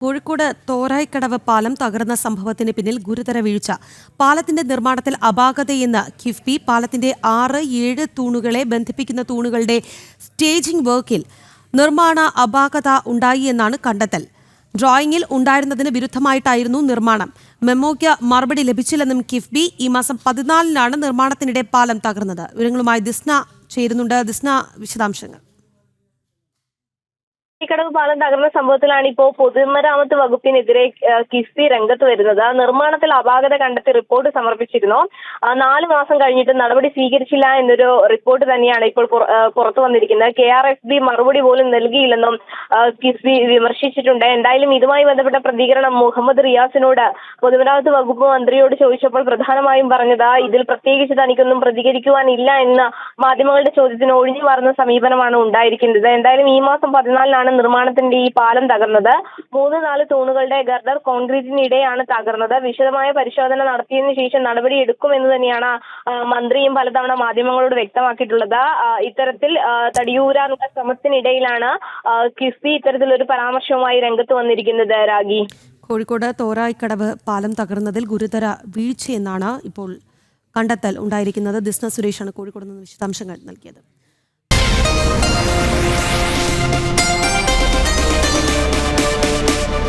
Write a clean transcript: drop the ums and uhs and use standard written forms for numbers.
കോഴിക്കോട് തോരായിക്കടവ് പാലം തകർന്ന സംഭവത്തിന് പിന്നിൽ ഗുരുതര വീഴ്ച. പാലത്തിന്റെ നിർമ്മാണത്തിൽ അപാകതയെന്ന് കിഫ്ബി. പാലത്തിന്റെ 6-7 തൂണുകളെ ബന്ധിപ്പിക്കുന്ന തൂണുകളുടെ സ്റ്റേജിംഗ് വർക്കിൽ നിർമ്മാണ അപാകത ഉണ്ടായി എന്നാണ് കണ്ടെത്തൽ. ഡ്രോയിങ്ങിൽ ഉണ്ടായിരുന്നതിന് വിരുദ്ധമായിട്ടായിരുന്നു നിർമ്മാണം. മെമ്മോയ്ക്ക് മറുപടി ലഭിച്ചില്ലെന്നും കിഫ്ബി. ഈ മാസം 14-നാണ് നിർമ്മാണത്തിനിടെ പാലം തകർന്നത്. വിവരങ്ങളുമായി ദിസ്ന ചേരുന്നുണ്ട്. ദിസ്ന, വിശദാംശങ്ങൾ. കടവ് പാലം തകർന്ന സംഭവത്തിലാണ് ഇപ്പോൾ പൊതുമരാമത്ത് വകുപ്പിനെതിരെ കിഫ്ബി രംഗത്ത് വരുന്നത്. നിർമ്മാണത്തിൽ അപാകത കണ്ടെത്തി റിപ്പോർട്ട് സമർപ്പിച്ചിരുന്നു. 4 മാസം കഴിഞ്ഞിട്ട് നടപടി സ്വീകരിച്ചില്ല എന്നൊരു റിപ്പോർട്ട് തന്നെയാണ് ഇപ്പോൾ പുറത്തു വന്നിരിക്കുന്നത്. KRFB മറുപടി പോലും നൽകിയില്ലെന്നും കിഫ്ബി വിമർശിച്ചിട്ടുണ്ട്. എന്തായാലും ഇതുമായി ബന്ധപ്പെട്ട പ്രതികരണം മുഹമ്മദ് റിയാസിനോട് പൊതുമരാമത്ത് വകുപ്പ് മന്ത്രിയോട് ചോദിച്ചപ്പോൾ പ്രധാനമായും പറഞ്ഞത് ഇതിൽ പ്രത്യേകിച്ച് തനിക്കൊന്നും പ്രതികരിക്കുവാനില്ല എന്ന മാധ്യമങ്ങളുടെ ചോദ്യത്തിന് ഒഴിഞ്ഞു മാറുന്ന സമീപനമാണ് ഉണ്ടായിരിക്കുന്നത്. എന്തായാലും ഈ മാസം 14-നാണ് നിർമ്മാണത്തിന്റെ ഈ പാലം തകർന്നത്. 3-4 തൂണുകളുടെ ഗർഡർ കോൺക്രീറ്റിനിടെയാണ് തകർന്നത്. വിശദമായ പരിശോധന നടത്തിയതിനു ശേഷം നടപടി എടുക്കുമെന്ന് തന്നെയാണ് മന്ത്രിയും പലതവണ മാധ്യമങ്ങളോട് വ്യക്തമാക്കിയിട്ടുള്ളത്. ഇത്തരത്തിൽ തടിയൂരാനുള്ള ശ്രമത്തിനിടയിലാണ് കിഫ്ബി ഇത്തരത്തിലൊരു പരാമർശവുമായി രംഗത്ത് വന്നിരിക്കുന്നത്. രാഗി, കോഴിക്കോട് തോരായിക്കടവ് പാലം തകർന്നതിൽ ഗുരുതര വീഴ്ചയെന്നാണ് ഇപ്പോൾ കണ്ടെത്തൽ ഉണ്ടായിരിക്കുന്നത്. ദിസ്ന സുരേഷാണ് കോഴിക്കോട് നിന്ന് വിശദാംശങ്ങൾ നൽകിയത്.